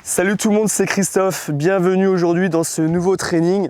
Salut tout le monde, c'est Christophe. Bienvenue aujourd'hui dans ce nouveau training.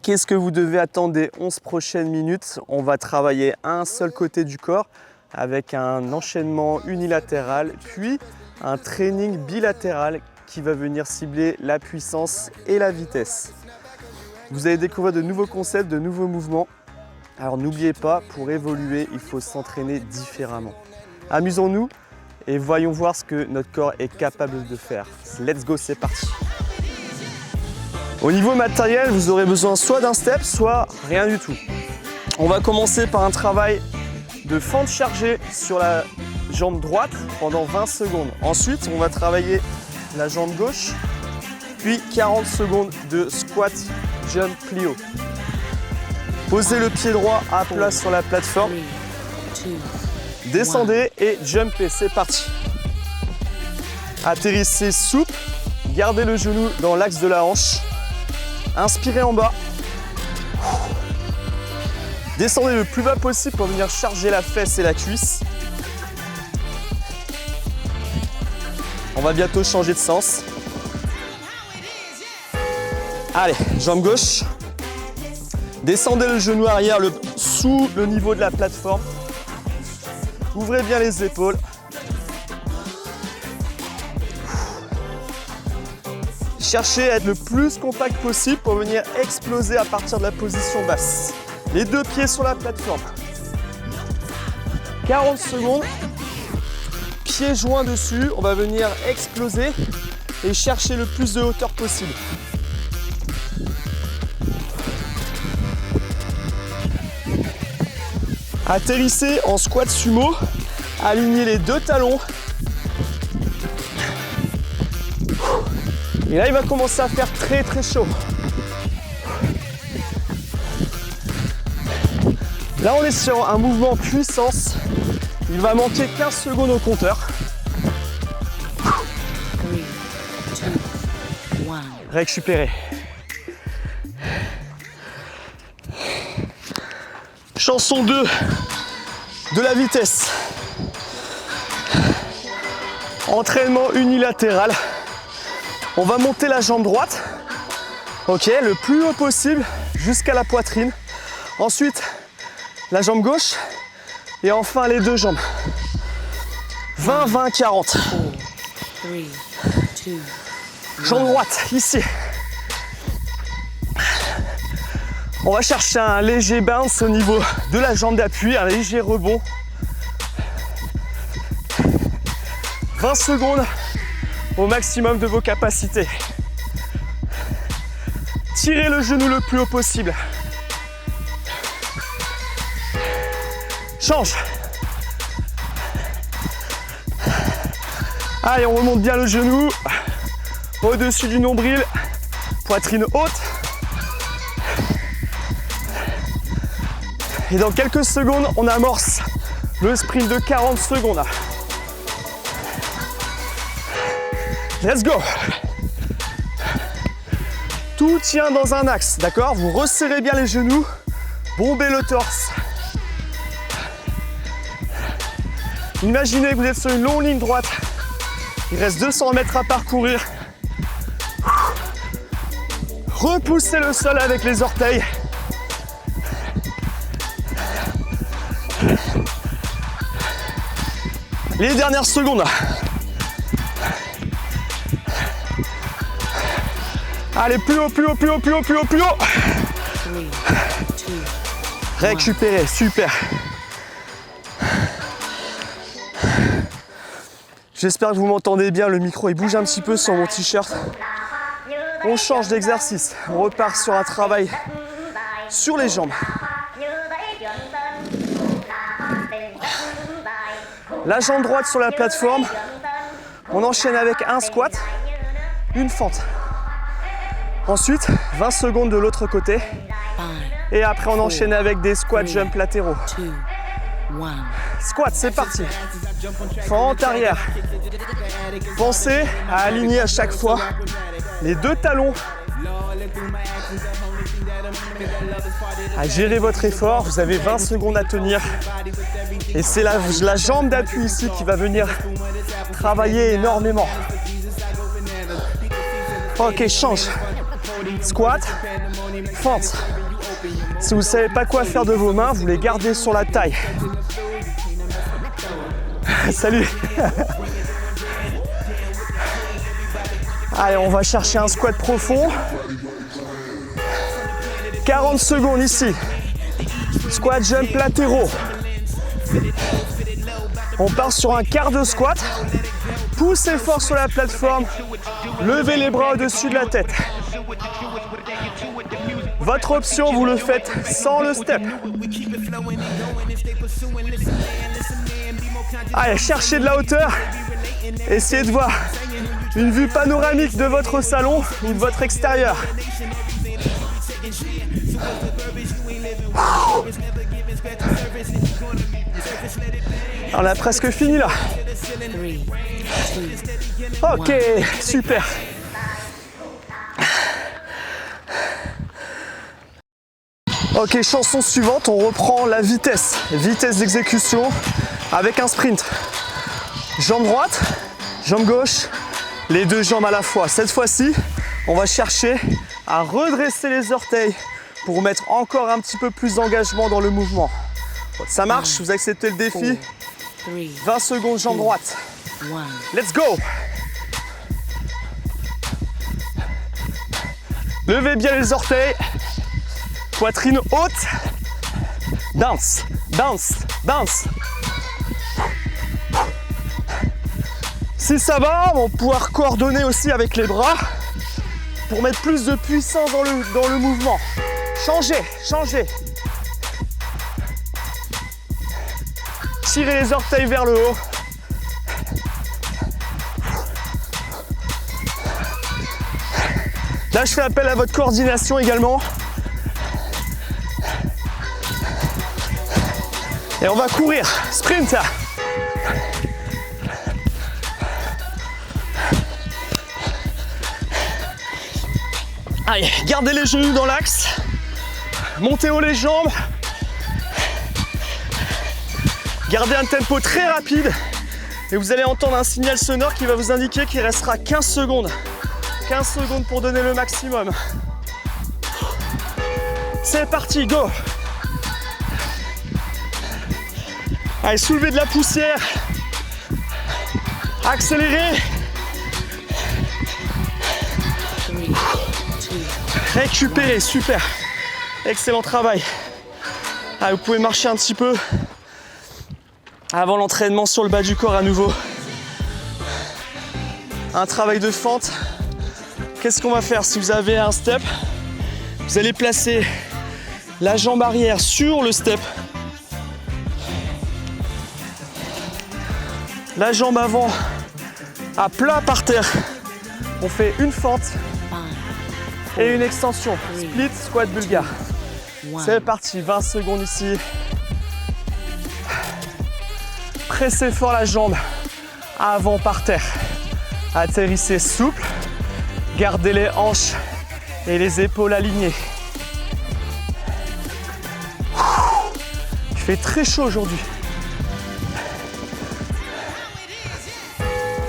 Qu'est-ce que vous devez attendre des 11 prochaines minutes? On va travailler un seul côté du corps avec un enchaînement unilatéral, puis un training bilatéral qui va venir cibler la puissance et la vitesse. Vous allez découvrir de nouveaux concepts, de nouveaux mouvements. Alors n'oubliez pas, pour évoluer, il faut s'entraîner différemment. Amusons-nous et voyons voir ce que notre corps est capable de faire. Let's go, c'est parti. Au niveau matériel, vous aurez besoin soit d'un step, soit rien du tout. On va commencer par un travail de fente chargée sur la jambe droite pendant 20 secondes. Ensuite, on va travailler la jambe gauche, puis 40 secondes de squat, jump, plio. Posez le pied droit à plat sur la plateforme. Descendez et jumpez, c'est parti. Atterrissez souple, gardez le genou dans l'axe de la hanche. Inspirez en bas. Descendez le plus bas possible pour venir charger la fesse et la cuisse. On va bientôt changer de sens. Allez, jambe gauche. Descendez le genou arrière sous le niveau de la plateforme. Ouvrez bien les épaules. Cherchez à être le plus compact possible pour venir exploser à partir de la position basse. Les deux pieds sur la plateforme. 40 secondes. Pieds joints dessus. On va venir exploser et chercher le plus de hauteur possible. Atterrissez en squat sumo, alignez les deux talons. Et là, il va commencer à faire très chaud. Là, on est sur un mouvement puissance. Il va manquer 15 secondes au compteur. Récupérez. Chanson 2 de la vitesse. Entraînement unilatéral. On va monter la jambe droite. Ok, le plus haut possible jusqu'à la poitrine. Ensuite, la jambe gauche. Et enfin, les deux jambes. 20, 20, 40. Jambe droite, ici. On va chercher un léger bounce au niveau de la jambe d'appui, un léger rebond. 20 secondes au maximum de vos capacités. Tirez le genou le plus haut possible. Change. Allez, on remonte bien le genou au-dessus du nombril, poitrine haute. Et dans quelques secondes, on amorce le sprint de 40 secondes. Let's go! Tout tient dans un axe, d'accord? Vous resserrez bien les genoux, bombez le torse. Imaginez que vous êtes sur une longue ligne droite. Il reste 200 mètres à parcourir. Repoussez le sol avec les orteils. Les dernières secondes. Allez, plus haut, plus haut, plus haut, plus haut, plus haut, plus haut. Récupérez, super. J'espère que vous m'entendez bien, le micro il bouge un petit peu sur mon t-shirt. On change d'exercice, on repart sur un travail sur les jambes. La jambe droite sur la plateforme, on enchaîne avec un squat, une fente. Ensuite, 20 secondes de l'autre côté. Et après, on enchaîne avec des squats jump latéraux. Squat, c'est parti. Fente arrière. Pensez à aligner à chaque fois les deux talons. À gérer votre effort, vous avez 20 secondes à tenir. Et c'est la jambe d'appui ici qui va venir travailler énormément. Ok, change. Squat, fente. Si vous ne savez pas quoi faire de vos mains, vous les gardez sur la taille. Salut. Allez, on va chercher un squat profond. 40 secondes ici. Squat jump latéraux. On part sur un quart de squat. Poussez fort sur la plateforme. Levez les bras au-dessus de la tête. Votre option, vous le faites sans le step. Allez, cherchez de la hauteur. Essayez de voir une vue panoramique de votre salon ou de votre extérieur. On a presque fini là. Ok, super. Ok, chanson suivante, on reprend la vitesse d'exécution avec un sprint. Jambe droite, jambe gauche, les deux jambes à la fois. Cette fois-ci, on va chercher à redresser les orteils pour mettre encore un petit peu plus d'engagement dans le mouvement. Ça marche, vous acceptez le défi. 20 secondes, jambe droite. Let's go! Levez bien les orteils. Poitrine haute. Bounce, bounce, bounce. Si ça va, on va pouvoir coordonner aussi avec les bras pour mettre plus de puissance dans le mouvement. Changez, changez. Tirez les orteils vers le haut. Là, je fais appel à votre coordination également. Et on va courir, sprint. Allez, gardez les genoux dans l'axe. Montez haut les jambes. Gardez un tempo très rapide. Et vous allez entendre un signal sonore qui va vous indiquer qu'il restera 15 secondes. 15 secondes pour donner le maximum. C'est parti, go! Allez, soulevez de la poussière. Accélérez. Récupérez, super. Excellent travail. Allez, vous pouvez marcher un petit peu avant l'entraînement sur le bas du corps à nouveau. Un travail de fente. Qu'est-ce qu'on va faire? Si vous avez un step, vous allez placer la jambe arrière sur le step. La jambe avant à plat par terre. On fait une fente et une extension. Split, squat bulgare. C'est parti, 20 secondes ici. Pressez fort la jambe avant par terre. Atterrissez souple. Gardez les hanches et les épaules alignées. Il fait très chaud aujourd'hui.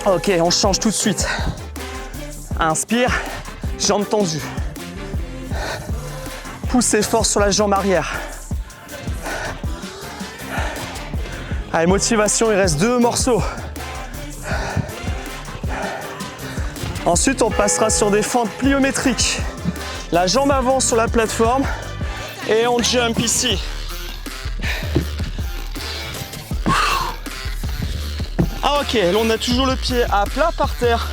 Ok, on change tout de suite. Inspire, jambes tendues. Poussez fort sur la jambe arrière. Allez, motivation, il reste 2 morceaux. Ensuite, on passera sur des fentes pliométriques. La jambe avant sur la plateforme et on jump ici. Ah ok, là on a toujours le pied à plat par terre.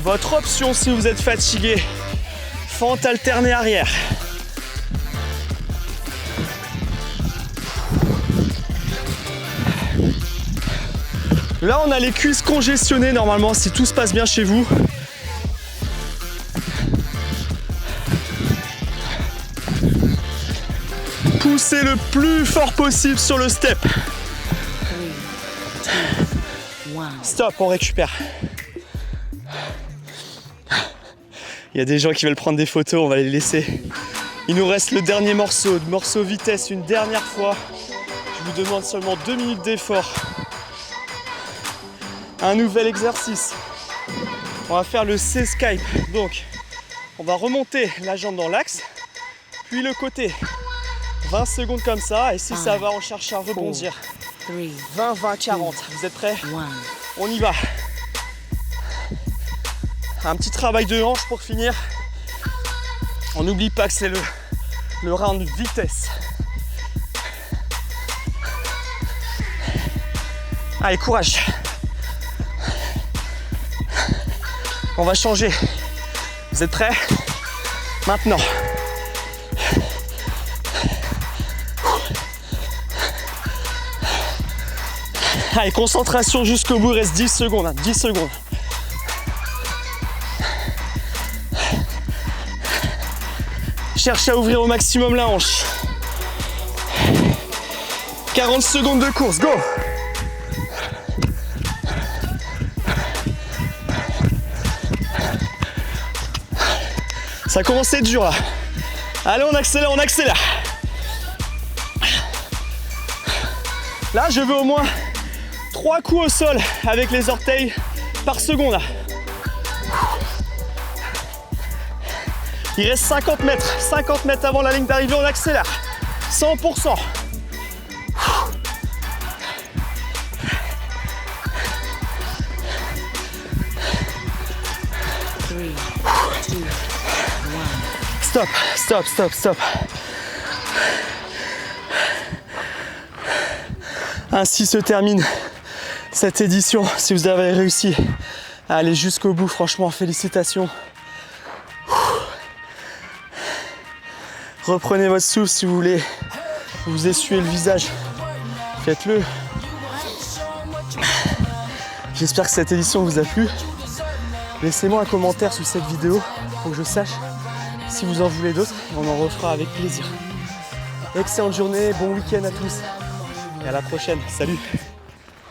Votre option si vous êtes fatigué, fente alternée arrière. Là on a les cuisses congestionnées normalement si tout se passe bien chez vous. Poussez le plus fort possible sur le step. Stop, on récupère. Il y a des gens qui veulent prendre des photos, on va les laisser. Il nous reste le dernier morceau vitesse, une dernière fois. Je vous demande seulement 2 minutes d'effort. Un nouvel exercice. On va faire le C-Skype. Donc, On va remonter la jambe dans l'axe, puis le côté. 20 secondes comme ça, et si ça va, on cherche à rebondir. 20, 20, 40. Vous êtes prêts? On y va. Un petit travail de hanche pour finir. On n'oublie pas que c'est le round de vitesse. Allez, courage. On va changer. Vous êtes prêts? Maintenant. Allez, concentration jusqu'au bout, il reste 10 secondes. 10 secondes. Cherche à ouvrir au maximum la hanche. 40 secondes de course, go! Ça commence à être dur là. Allez, on accélère, on accélère. Là, je veux au moins 3 coups au sol avec les orteils par seconde. Là. Il reste 50 mètres. 50 mètres avant la ligne d'arrivée, on accélère. 100%. Stop, stop, stop, stop. Ainsi se termine cette édition. Si vous avez réussi à aller jusqu'au bout, franchement, félicitations. Reprenez votre souffle si vous voulez vous essuyer le visage. Faites-le. J'espère que cette édition vous a plu. Laissez-moi un commentaire sous cette vidéo pour que je sache si vous en voulez d'autres. On en refera avec plaisir. Excellente journée, bon week-end à tous. Et à la prochaine. Salut!